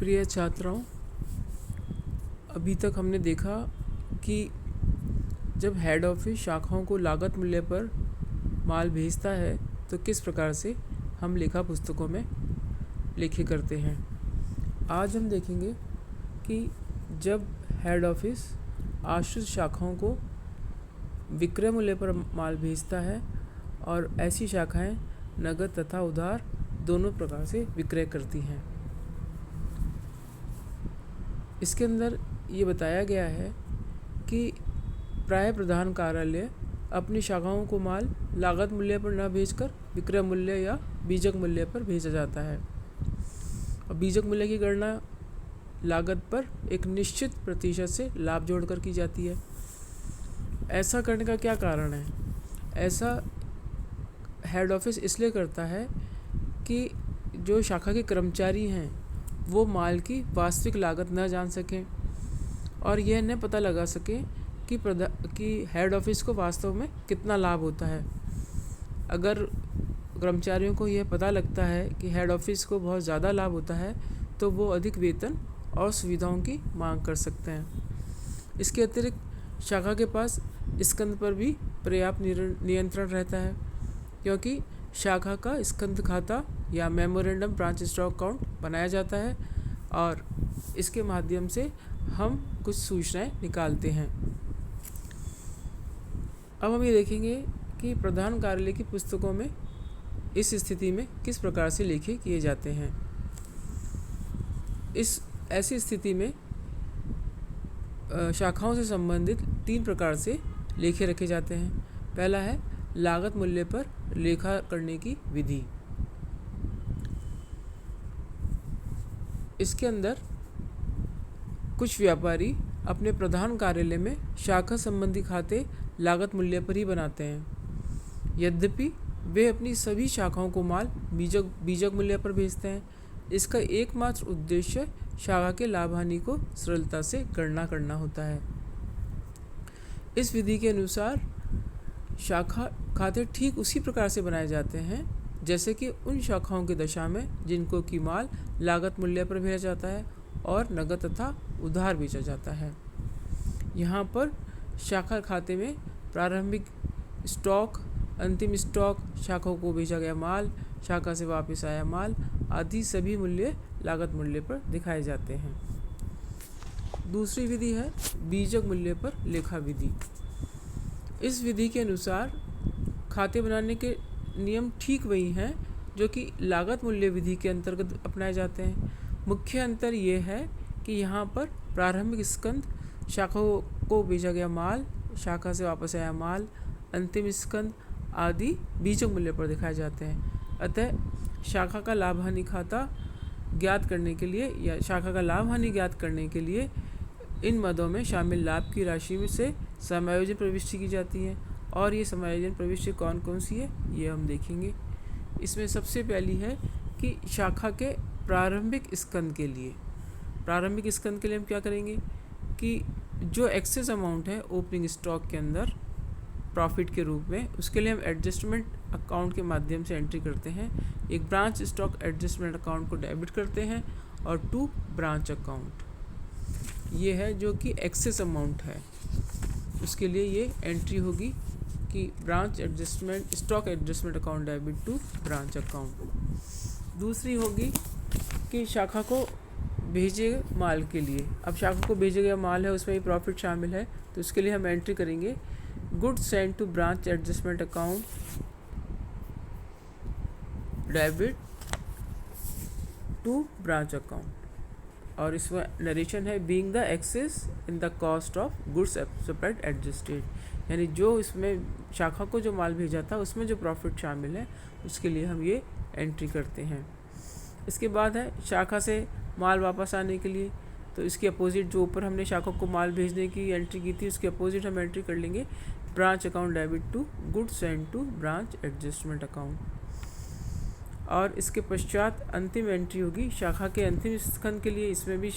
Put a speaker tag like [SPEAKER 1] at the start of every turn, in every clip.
[SPEAKER 1] प्रिय छात्राओं, अभी तक हमने देखा कि जब हेड ऑफिस शाखाओं को लागत मूल्य पर माल भेजता है तो किस प्रकार से हम लेखा पुस्तकों में लेखे करते हैं। आज हम देखेंगे कि जब हेड ऑफिस आश्रित शाखाओं को विक्रय मूल्य पर माल भेजता है और ऐसी शाखाएं नगद तथा उधार दोनों प्रकार से विक्रय करती हैं। इसके अंदर ये बताया गया है कि प्राय प्रधान कार्यालय अपनी शाखाओं को माल लागत मूल्य पर न भेजकर विक्रय मूल्य या बीजक मूल्य पर भेजा जाता है। और बीजक मूल्य की गणना लागत पर एक निश्चित प्रतिशत से लाभ जोड़कर की जाती है। ऐसा करने का क्या कारण है? ऐसा हेड ऑफिस इसलिए करता है कि जो शाखा के कर्मचारी हैं वो माल की वास्तविक लागत न जान सकें और यह न पता लगा सकें कि हेड ऑफिस को वास्तव में कितना लाभ होता है। अगर कर्मचारियों को यह पता लगता है कि हेड ऑफिस को बहुत ज़्यादा लाभ होता है तो वो अधिक वेतन और सुविधाओं की मांग कर सकते हैं। इसके अतिरिक्त शाखा के पास स्कंद पर भी पर्याप्त नियंत्रण रहता है, क्योंकि शाखा का स्कंद खाता या मेमोरेंडम ब्रांच स्टॉक अकाउंट बनाया जाता है और इसके माध्यम से हम कुछ सूचनाएं निकालते हैं। अब हम ये देखेंगे कि प्रधान कार्यालय की पुस्तकों में इस स्थिति में किस प्रकार से लेखे किए जाते हैं। इस ऐसी स्थिति में शाखाओं से संबंधित 3 प्रकार से लेखे रखे जाते हैं। पहला है लागत मूल्य पर लेखा करने की विधि। इसके अंदर कुछ व्यापारी अपने प्रधान कार्यालय में शाखा संबंधी खाते लागत मूल्य पर ही बनाते हैं। यद्यपि वे अपनी सभी शाखाओं को माल बीजक मूल्य पर भेजते हैं। इसका एकमात्र उद्देश्य शाखा के लाभ हानि को सरलता से गणना करना होता है। इस विधि के अनुसार शाखा खाते ठीक उसी प्रकार से बनाए जाते हैं जैसे कि उन शाखाओं की दशा में जिनको की माल लागत मूल्य पर भेजा जाता है और नगद तथा उधार बेचा जाता है। यहाँ पर शाखा खाते में प्रारंभिक स्टॉक, अंतिम स्टॉक, शाखाओं को भेजा गया माल, शाखा से वापस आया माल आदि सभी मूल्य लागत मूल्य पर दिखाए जाते हैं। दूसरी विधि है बीजक मूल्य पर लेखा विधि। इस विधि के अनुसार खाते बनाने के नियम ठीक वही हैं जो कि लागत मूल्य विधि के अंतर्गत अपनाए जाते हैं। मुख्य अंतर ये है कि यहाँ पर प्रारंभिक स्कंद, शाखाओं को भेजा गया माल, शाखा से वापस आया माल, अंतिम स्कंद आदि बीजक मूल्य पर दिखाए जाते हैं। अतः शाखा का लाभ हानि खाता ज्ञात करने के लिए या शाखा का लाभ हानि ज्ञात करने के लिए इन मदों में शामिल लाभ की राशि से समायोजन प्रविष्टि की जाती है। और ये समायोजन प्रविष्टि कौन कौन सी है ये हम देखेंगे। इसमें सबसे पहली है कि शाखा के प्रारंभिक स्कंद के लिए हम क्या करेंगे कि जो एक्सेस अमाउंट है ओपनिंग स्टॉक के अंदर प्रॉफिट के रूप में, उसके लिए हम एडजस्टमेंट अकाउंट के माध्यम से एंट्री करते हैं। एक ब्रांच स्टॉक एडजस्टमेंट अकाउंट को डेबिट करते हैं और 2 ब्रांच अकाउंट ये है जो कि एक्सेस अमाउंट है, उसके लिए ये एंट्री होगी कि branch adjustment stock adjustment account debit to branch account. दूसरी होगी कि शाखा को भेजे माल के लिए, अब शाखा को भेजे गया माल है उसमें ही प्रॉफिट शामिल है तो उसके लिए हम एंट्री करेंगे goods send to branch adjustment account debit to branch account. और इसमें नरेशन है being the excess in the cost of goods separate adjusted, यानी जो इसमें शाखा को जो माल भेजा था उसमें जो प्रॉफिट शामिल है उसके लिए हम ये एंट्री करते हैं। इसके बाद है शाखा से माल वापस आने के लिए, तो इसके अपोजिट जो ऊपर हमने शाखा को माल भेजने की एंट्री की थी उसके अपोजिट हम एंट्री कर लेंगे branch account debit to goods send to branch adjustment account. और इसके पश्चात अंतिम एंट्री होगी शाखा के अंतिम स्कंद के लिए, इसमें भी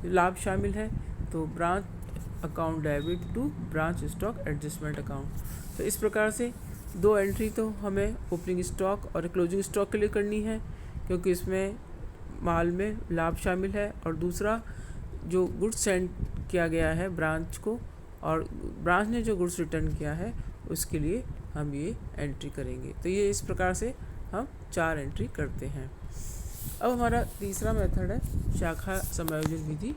[SPEAKER 1] लाभ शामिल है तो branch account debit to branch stock adjustment account. तो इस प्रकार से 2 एंट्री तो हमें ओपनिंग स्टॉक और क्लोजिंग स्टॉक के लिए करनी है, क्योंकि इसमें माल में लाभ शामिल है, और दूसरा जो गुड्स सेंड किया गया है ब्रांच को, और ब्रांच ने जो गुड्स रिटर्न किया है उसके लिए हम ये एंट्री करेंगे। तो ये इस प्रकार से हम 4 एंट्री करते हैं। अब हमारा तीसरा मेथड है शाखा समायोजन विधि।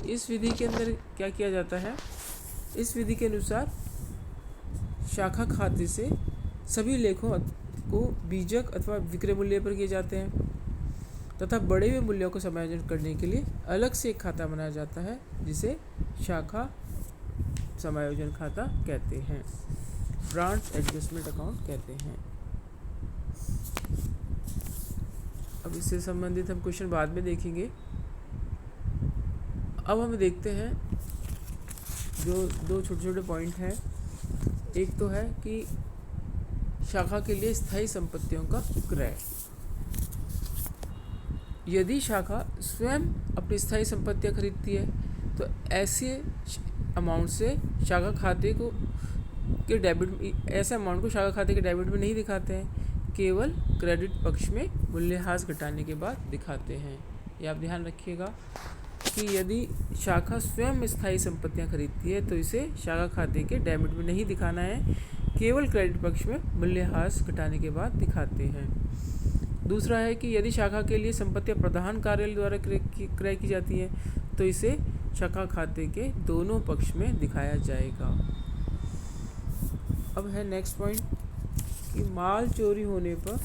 [SPEAKER 1] इस विधि के अंदर क्या किया जाता है, इस विधि के अनुसार शाखा खाते से सभी लेखों को बीजक अथवा विक्रय मूल्य पर किए जाते हैं तथा बढ़े हुए मूल्यों को समायोजन करने के लिए अलग से एक खाता बनाया जाता है जिसे शाखा समायोजन खाता कहते हैं, ब्रांच एडजस्टमेंट अकाउंट कहते हैं। अब इससे संबंधित हम क्वेश्चन बाद में देखेंगे। अब हम देखते हैं जो 2 छोटे छोटे पॉइंट हैं। एक तो है कि शाखा के लिए स्थायी संपत्तियों का क्रय। यदि शाखा स्वयं अपनी स्थायी संपत्तियां खरीदती है तो ऐसे अमाउंट से शाखा खाते को के डेबिट ऐसे अमाउंट को शाखा खाते के डेबिट में नहीं दिखाते हैं, केवल क्रेडिट पक्ष में मूल्यह्रास घटाने के बाद दिखाते हैं। ये आप ध्यान रखिएगा कि यदि शाखा स्वयं स्थायी संपत्तियां खरीदती है तो इसे शाखा खाते के डेबिट में नहीं दिखाना है, केवल क्रेडिट पक्ष में मूल्यह्रास घटाने के बाद दिखाते हैं। दूसरा है कि यदि शाखा के लिए संपत्तियां प्रधान कार्यालय द्वारा क्रय की जाती हैं तो इसे शाखा खाते के दोनों पक्ष में दिखाया जाएगा। अब है नेक्स्ट पॉइंट कि माल चोरी होने पर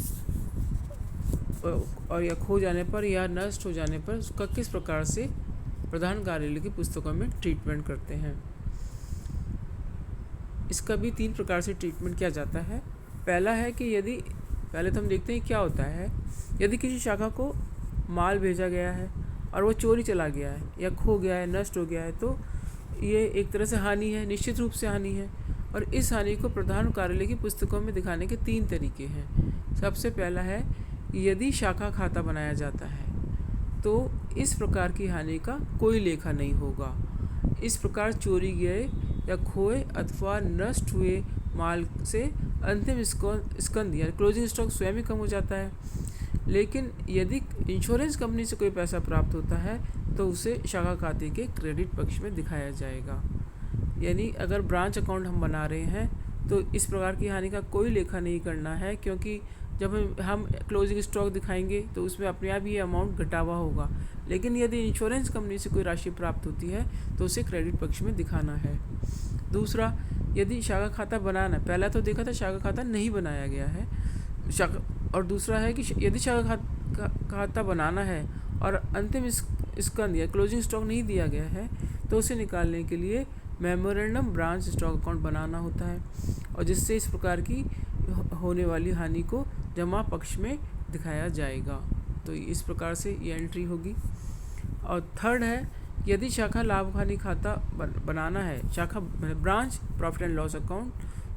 [SPEAKER 1] और या खो जाने पर या नष्ट हो जाने पर उसका किस प्रकार से प्रधान कार्यालय की पुस्तकों में ट्रीटमेंट करते हैं। इसका भी 3 प्रकार से ट्रीटमेंट किया जाता है। पहला है कि यदि पहले तो हम देखते हैं क्या होता है, यदि किसी शाखा को माल भेजा गया है और वो चोरी चला गया है या खो गया है, नष्ट हो गया है, तो ये एक तरह से हानि है, निश्चित रूप से हानि है। और इस हानि को प्रधान कार्यालय की पुस्तकों में दिखाने के 3 तरीके हैं। सबसे पहला है कि यदि शाखा खाता बनाया जाता है तो इस प्रकार की हानि का कोई लेखा नहीं होगा। इस प्रकार चोरी गए या खोए अथवा नष्ट हुए माल से अंतिम स्कंद या क्लोजिंग स्टॉक स्वयं ही कम हो जाता है। लेकिन यदि इंश्योरेंस कंपनी से कोई पैसा प्राप्त होता है तो उसे शाखा खाते के क्रेडिट पक्ष में दिखाया जाएगा। यानी अगर ब्रांच अकाउंट हम बना रहे हैं तो इस प्रकार की हानि का कोई लेखा नहीं करना है, क्योंकि जब हम क्लोजिंग स्टॉक दिखाएंगे तो उसमें अपने आप ये अमाउंट घटा हुआ होगा। लेकिन यदि इंश्योरेंस कंपनी से कोई राशि प्राप्त होती है तो उसे क्रेडिट पक्ष में दिखाना है। दूसरा, यदि शाखा खाता बनाना, पहला तो देखा था शाखा खाता नहीं बनाया गया है, और दूसरा है कि यदि शाखा खाता बनाना है और अंतिम स्कंद या क्लोजिंग स्टॉक नहीं दिया गया है तो उसे निकालने के लिए मेमोरेंडम ब्रांच स्टॉक अकाउंट बनाना होता है, और जिससे इस प्रकार की होने वाली हानि को जमा पक्ष में दिखाया जाएगा। तो इस प्रकार से ये एंट्री होगी। और थर्ड है, यदि शाखा लाभ हानि खाता बनाना है, शाखा branch profit and loss account,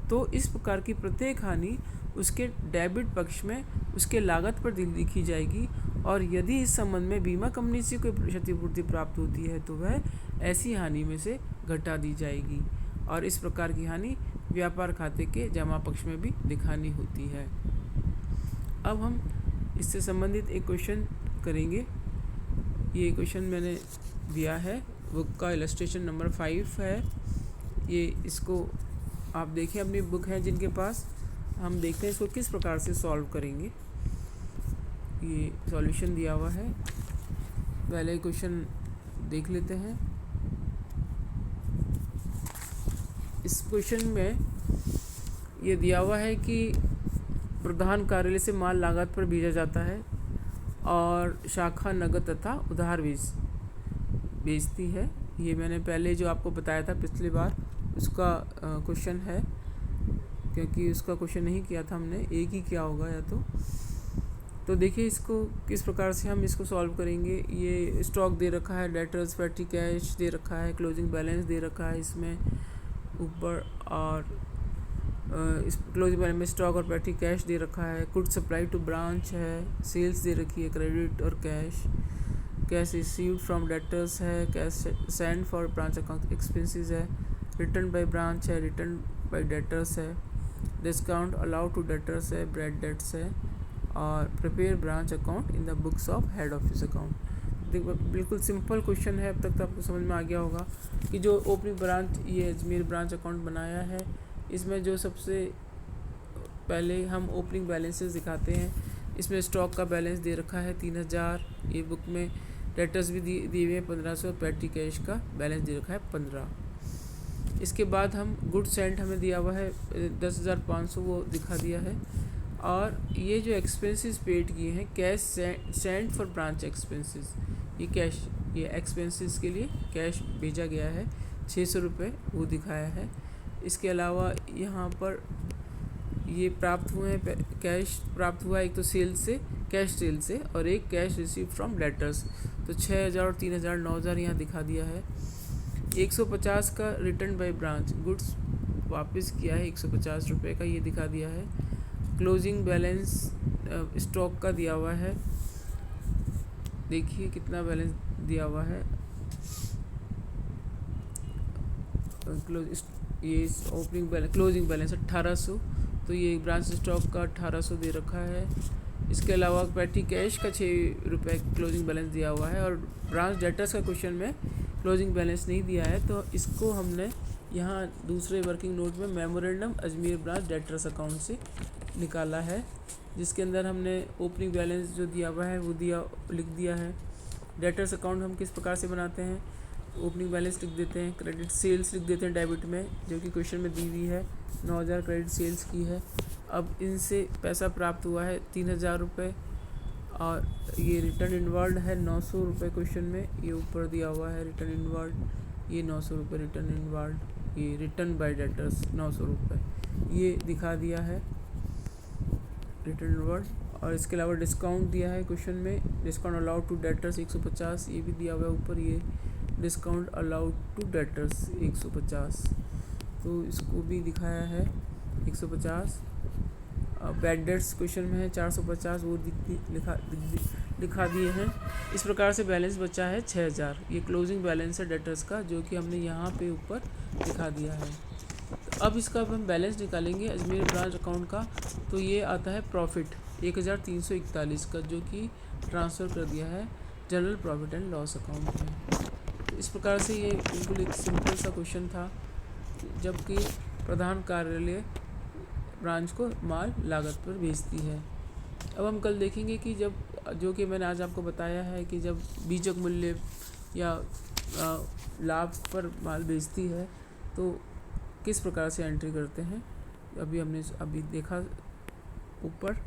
[SPEAKER 1] तो इस प्रकार की प्रत्येक हानि उसके डेबिट पक्ष में उसके लागत पर लिखी जाएगी, और यदि इस संबंध में बीमा कंपनी से कोई क्षतिपूर्ति प्राप्त होती है तो वह ऐसी हानि में से घटा दी जाएगी, और इस प्रकार की हानि व्यापार खाते के जमा पक्ष में भी दिखानी होती है। अब हम इससे संबंधित एक क्वेश्चन करेंगे। ये क्वेश्चन मैंने दिया है, बुक का इलस्ट्रेशन नंबर 5 है। ये इसको आप देखें, अपनी बुक है जिनके पास, हम देखते हैं इसको किस प्रकार से सॉल्व करेंगे। ये सॉल्यूशन दिया हुआ है, पहले क्वेश्चन देख लेते हैं। इस क्वेश्चन में ये दिया हुआ है कि प्रधान कार्यालय से माल लागत पर भेजा जाता है और शाखा नगद तथा उधार बेचती है। ये मैंने पहले जो आपको बताया था पिछली बार उसका क्वेश्चन है, क्योंकि उसका क्वेश्चन नहीं किया था हमने, एक ही किया होगा या तो देखिए इसको किस प्रकार से हम इसको सॉल्व करेंगे। ये स्टॉक दे रखा है, डेटर्स पेटी कैश दे रखा है, क्लोजिंग बैलेंस दे रखा है इसमें ऊपर, और इस क्लोजिंग बैलेंस में स्टॉक और पेटी कैश दे रखा है, गुड सप्लाई टू ब्रांच है, सेल्स दे रखी है, क्रेडिट और कैश रिसीव्ड फ्रॉम डेटर्स है, cash send for branch account expenses है, रिटर्न बाय ब्रांच है, रिटर्न बाय डेटर्स है, डिस्काउंट अलाउड टू डेटर्स है, ब्रेड डेट्स है, और prepare branch account in the books of head office account. देखो बिल्कुल simple question है, अब तक तो आपको समझ में आ गया होगा कि जो ओपनिंग ब्रांच ये अजमेर ब्रांच अकाउंट बनाया है, इसमें जो सबसे पहले हम ओपनिंग बैलेंसेस दिखाते हैं। इसमें स्टॉक का बैलेंस दे रखा है 3000, ये बुक में डेटर्स भी दिए हुए हैं 1500, पेटी कैश का बैलेंस दे रखा है 15। इसके बाद हम गुड सेंट हमें दिया हुआ है 10,500, वो दिखा दिया है। और ये जो एक्सपेंसेस पेड किए हैं, cash send for branch expenses, ये कैश, ये एक्सपेंसेस के लिए कैश भेजा गया है 600 रुपये, वो दिखाया है। इसके अलावा यहाँ पर ये प्राप्त हुए हैं, कैश प्राप्त हुआ है एक तो सेल से, कैश सेल से, और एक कैश रिसीव फ्रॉम लेटर्स, तो 6,000 और 3,000 9,000 यहाँ दिखा दिया है। 150 का रिटर्न बाय ब्रांच, गुड्स वापस किया है 150 रुपये का, ये दिखा दिया है। क्लोजिंग बैलेंस स्टॉक का दिया हुआ है, देखिए कितना बैलेंस दिया हुआ है। ये ओपनिंग बैलेंस, क्लोजिंग बैलेंस 1800, तो ये ब्रांच स्टॉक का 1800 दे रखा है। इसके अलावा पेटी कैश का 6 रुपये क्लोजिंग बैलेंस दिया हुआ है, और ब्रांच डेटर्स का क्वेश्चन में क्लोजिंग बैलेंस नहीं दिया है, तो इसको हमने यहाँ दूसरे वर्किंग नोट में memorandum Ajmer branch debtors account से निकाला है, जिसके अंदर हमने ओपनिंग बैलेंस जो दिया हुआ है वो लिख दिया है। डेटर्स अकाउंट हम किस प्रकार से बनाते हैं, ओपनिंग बैलेंस लिख देते हैं, क्रेडिट सेल्स लिख देते हैं डेबिट में, जो कि क्वेश्चन में दी हुई है 9,000 क्रेडिट सेल्स की है। अब इनसे पैसा प्राप्त हुआ है 3,000 रुपये, और ये रिटर्न इनवर्ड है 900 रुपये क्वेश्चन में, ये ऊपर दिया हुआ है रिटर्न इनवर्ड, ये 900 रुपये रिटर्न इनवर्ड, ये रिटर्न बाय डेटर्स 900 रुपये, ये दिखा दिया है रिटर्न इनवर्ड। और इसके अलावा डिस्काउंट दिया है क्वेश्चन में, डिस्काउंट अलाउड टू डेटर्स 150, ये भी दिया हुआ है ऊपर, ये डिस्काउंट अलाउड टू डेटर्स 150, तो इसको भी दिखाया है 150। बैड डेट्स क्वेश्चन में है 450, वो लिखा दिए हैं। इस प्रकार से बैलेंस बचा है 6,000, ये क्लोजिंग बैलेंस है डेटर्स का, जो कि हमने यहाँ पे ऊपर दिखा दिया है। तो अब इसका हम बैलेंस निकालेंगे अजमेर ब्रांच अकाउंट का, तो ये आता है प्रॉफिट 1,341 का, जो कि ट्रांसफ़र कर दिया है general profit and loss account में। तो इस प्रकार से ये बिल्कुल एक सिंपल सा क्वेश्चन था, जबकि प्रधान कार्यालय ब्रांच को माल लागत पर भेजती है। अब हम कल देखेंगे कि जब, जो कि मैंने आज आपको बताया है कि जब बीजक मूल्य या लाभ पर माल बेचती है तो किस प्रकार से एंट्री करते हैं, हमने देखा ऊपर,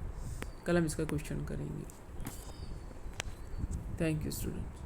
[SPEAKER 1] कल हम इसका क्वेश्चन करेंगे। Thank you students.